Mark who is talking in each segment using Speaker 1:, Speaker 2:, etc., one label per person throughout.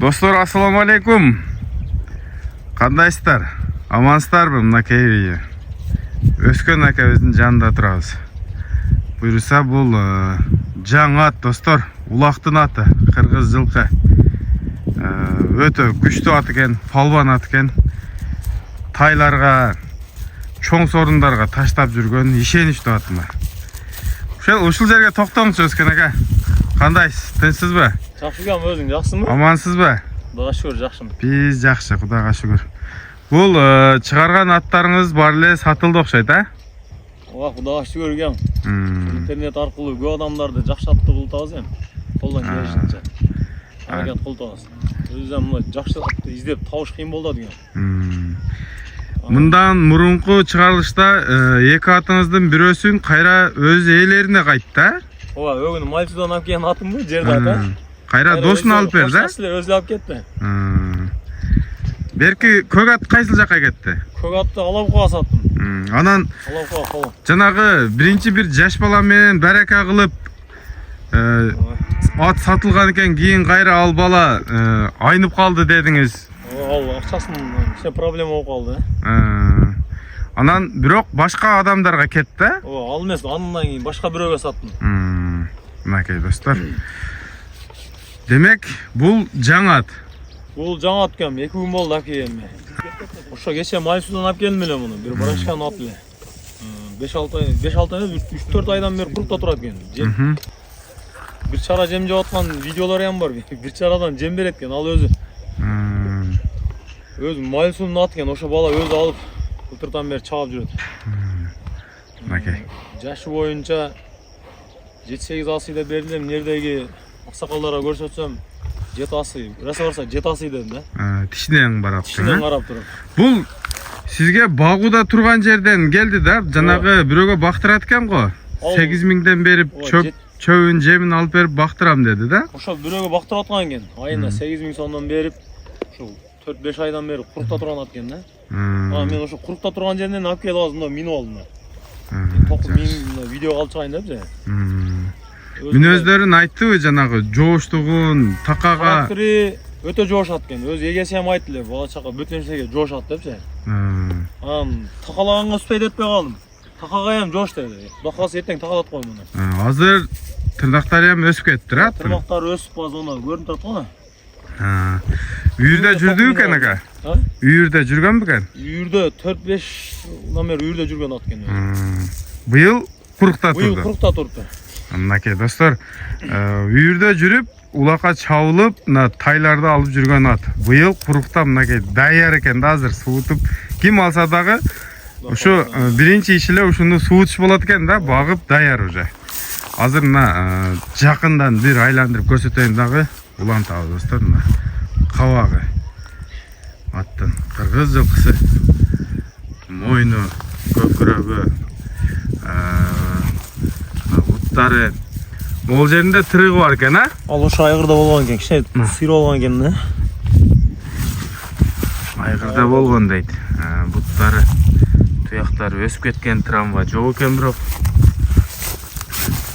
Speaker 1: Достор, ассаламу алейкум. Кандайсыздар? Амансыздарбы? Мынакей Өскөн акабыздын жанында турабыз. Буйруса бул жаңы ат, достор. Улактын аты, кыргыз жылкы. Өтө күчтүү ат экен, палбан ат экен. Тайларга, чоң сорундарга таштап жүргөн ишеничтүү атыма. Ушул жерге токтоңузчу, Өскөн ака. Кандайсыз? Тынчсызбы?
Speaker 2: Жакшы экен, өзүң жакшысыңбы?
Speaker 1: Амансызбы?
Speaker 2: Кудайга шүгүр, жакшымын.
Speaker 1: Биз жакшы, Кудайга шүгүр. Бул чыгарган аттарыңыз бар эле сатылды окшойт, а?
Speaker 2: Ооба, Кудайга шүгүр экен. Интернет аркылуу көп адамдарды жакшы атты бултабыз эми. Колдон келишинче. Аракет кылтабыз. Өзүм мына жакшы атты издеп табыш кыйын болду деген.
Speaker 1: Мындан мурунку чыгарылышта эки атыңыздын бирөөсүн кайра өз ээлерине кайтты, а?
Speaker 2: Ооба, өгүнү Мальцудан алып келген атымбы, жерде ата.
Speaker 1: Кайра досун алып берди, да?
Speaker 2: Өзү алып кетти.
Speaker 1: Берки көк ат кайсыл жакка кетти?
Speaker 2: Көк атты Алабукага саттым.
Speaker 1: Анан
Speaker 2: Алабукага.
Speaker 1: жанагы биринчи бир жаш бала менен барака кылып ат сатылган экен, кийин кайра ал бала айнып калды дедиңиз.
Speaker 2: Ал акчасын иште проблема болуп калды.
Speaker 1: Анан бирок башка адамдарга кетти, а?
Speaker 2: Ооба, ал эмес, андан кийин башка бирөөгө саттым.
Speaker 1: Мынакей достор. Демек, бул жаңы ат.
Speaker 2: Бул жаңы ат экен, 2 күн болду акейем. Ошо кече Мальцудан алып келдим эле муну, бир барашкан ат эле. 5-6 ай, 3-4 айдан бери курукта турат экен. Бир чара жем жеп аткан видеолор ham бар. Бир чарадан жем берет экен, ал өзү. Өзү Мальцунун аты экен, ошо бала өзү алып былтырдан бери чабып жүрөт.
Speaker 1: Мынакей.
Speaker 2: Жашы боюнча 7-8 асыйда бердим, нердеги аксакалдарга көрсөтсөм 7 асый, раса барса 7 асый дедим да.
Speaker 1: Тишинен карап туруп.
Speaker 2: Тишинен карап туруп.
Speaker 1: Бул сизге багууда турган жерден келди да, жанагы бирөөгө бактырат экен го. 8000ден берип чөбүн жемин алып берип бактырам деди да.
Speaker 2: Ошо бирөөгө бактырып аткан экен. Айына 8000 сомдон берип, ошо 4-5 айдан бери курукта турган ат экен да. Мен ошо курукта турган жерден алып келип алдым да, минип алдым да. Токуп мен видео алып чыгайын деп же.
Speaker 1: Мүнөздөрүн айттыбы, жанагы жооштугун, такага.
Speaker 2: Характери өтө жоошат экен. Өз эгеси ham айтты эле, бала чака бүтүн нерсеге жоошат депчи. Такалаганга успейт этпей калдым. Такага ham жоош деди. Кудакасы эртең такалат кой муну.
Speaker 1: Азыр тырнактары ham өсүп кетти, а?
Speaker 2: Тырнактары өсүп азона көрүнүп турат го.
Speaker 1: Үйүрдө жүрдү экен ака. Үйүрдө жүргөнбү экен?
Speaker 2: Үйүрдө 4-5 жылдан бери үйүрдө жүргөн ат экен.
Speaker 1: Быйыл курукта турду.
Speaker 2: Быйыл курукта турду.
Speaker 1: Мынакей достор, үйүрдө жүрүп, улакка чабылып, тайларды алып жүргөн ат. Быйыл курукта мынакей даяр экен да, азыр суутуп. Ким алса дагы ушу биринчи иш эле ушуну суутуш болот экен да, багып даяр уже. Азыр мына жакындан бир айландырып көрсөтөйүн дагы. Улантабыз достор, мына кабагы аттын кыргыз жылкысы, мойну, көкүрөгү, буттары. Могул жеринде тырыгы бар экен, а?
Speaker 2: Ал ошо айгырда болгон экен, кичине сыйыр болгон экен да.
Speaker 1: Айгырда болгон дейт. Буттары, туяктары өсүп кеткен, травма жок экен бирок.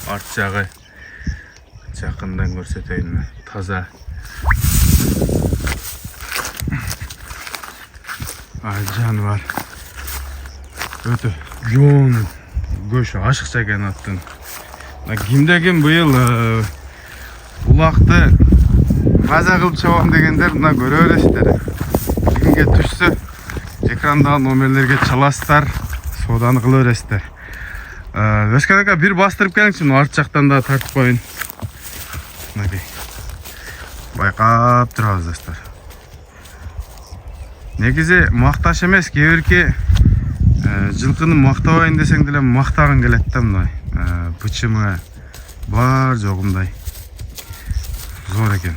Speaker 1: Арт жагы жакындан көрсөтөйүн, таза. Жаныбар өтө жоон көшү ашыкча экен аттын. Кимде ким быйыл улакты маза кылып чабам дегендер мына көрө бересиздер. Кимге түшсө экрандагы номерлерге чаласыздар, сооданы кыла бересиздер. Өскөн ака бир бастырып келиңчи, мына арт жактан да тартып коюн. Мынакей. Байкап турабыз достор. Негизи макташ эмес, кээ бирки жылкыны мактабайын десең деле мактагың келет да, мындай. Бычымы бар жогундай. Зор экен.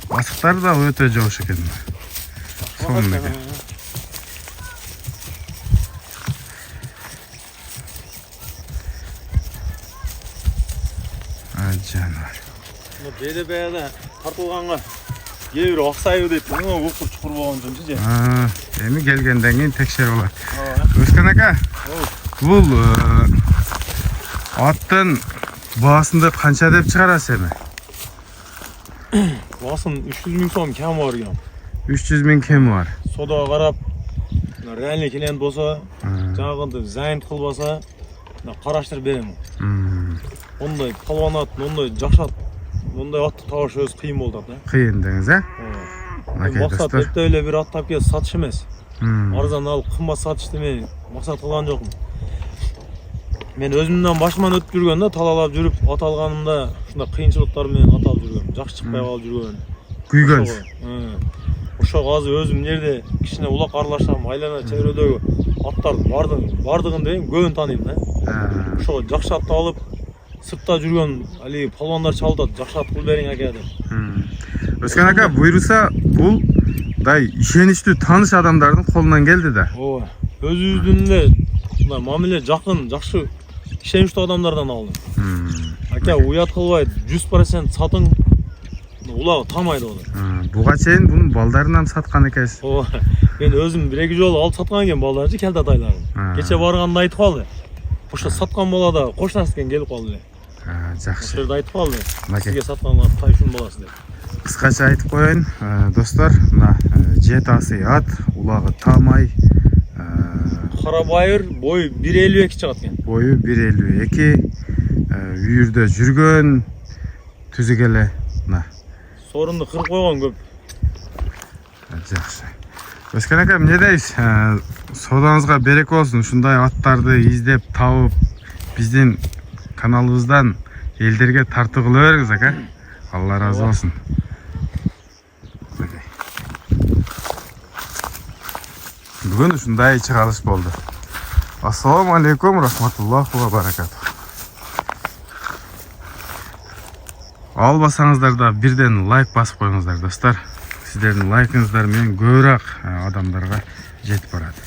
Speaker 1: Басыктар да өтө жоош экен. Сонун экен. Жанар.
Speaker 2: Беде беде тартылганга кээ бир аксайбы дейт. Мына укур чукур болгон жөнчү же.
Speaker 1: Эми келгенден кийин текшерип алат. Өскөн ака. Бул аттын баасын деп канча деп чыгарасыз эми?
Speaker 2: Басын 300 000 so'm kam var ekan.
Speaker 1: 300 ming kemi var.
Speaker 2: Sodaga qarab, real klient bo'lsa, жаңағындай zayn qilmasa, qarashtirib beraman. Onday palvonat, onday жақшат, onday atты табыш o'zi qiyin bo'ldi da.
Speaker 1: Qiyin dеңiz, ha?
Speaker 2: Maqsad bitta o'ylab bir at topib sotish emas. Arzon olib qimmat sotish demay maqsad qilgan жоқпын. Men o'zimdan boshman o'tib yurganda, talalab yurib, at alganimda shunda qiyinchiliklar bilan at olib yurgan, yaxshi chiqmay qolib yurgan.
Speaker 1: Kuygansiz.
Speaker 2: O'sha hozir o'zim nerede kishini uloq aralashsam, aylana chevredagi atlar bardығын deyim, көбін танимын, O'sha yaxshi atni olib, sirtda yurgan haligi palvonlar chaldadi, yaxshi at qilib bering aka deb.
Speaker 1: Özkan aka, buyursa бұл ishonchli tanish odamlarning qo'lidan keldi da.
Speaker 2: Өзүбүздүн эле мамиле жакын, жакшы ishonchli odamlardan aldım. Aka, uyat кылбайт, 100% сатың. Ular tamaydı onu.
Speaker 1: Buga чейин bunun baldarını ham satkan ekesiz.
Speaker 2: Ben özüm bir-iki жолу алып саткан экен балдарчы келди атайларым. Кече барганда айтып калды. Ошо саткан балада кошнас экен келип калды эле.
Speaker 1: Жакшы.
Speaker 2: Ошо жерде айтып калды. Сизге сатканга тайшун боласыз деп.
Speaker 1: Кыскача айтып коеюн, достор, мына жетасы ат, улагы тамай.
Speaker 2: Кара байыр, бою 1.52 чыгат экен.
Speaker 1: Бою 1.52. Үйүрдө жүргөн түзүгеле.
Speaker 2: Sorunlu kırıp koygan köp.
Speaker 1: Жақсы. Özkan aka, ne дейсіз? Сауданызға береке болсын. Ушундай аттарды издеп тауып, биздин каналыбыздан элдерге тартыгыла бериңиз ака. Алла разы болсын. Бүгүн ушундай чыгарылыш болду. Ассаламу алейкум, рахматуллахи ва баракатух. Албасаңыздар да бирден лайк басып коюңуздар достор. Сиздердин лайкыңыздар менен көбүрөөк адамдарга жетип барат.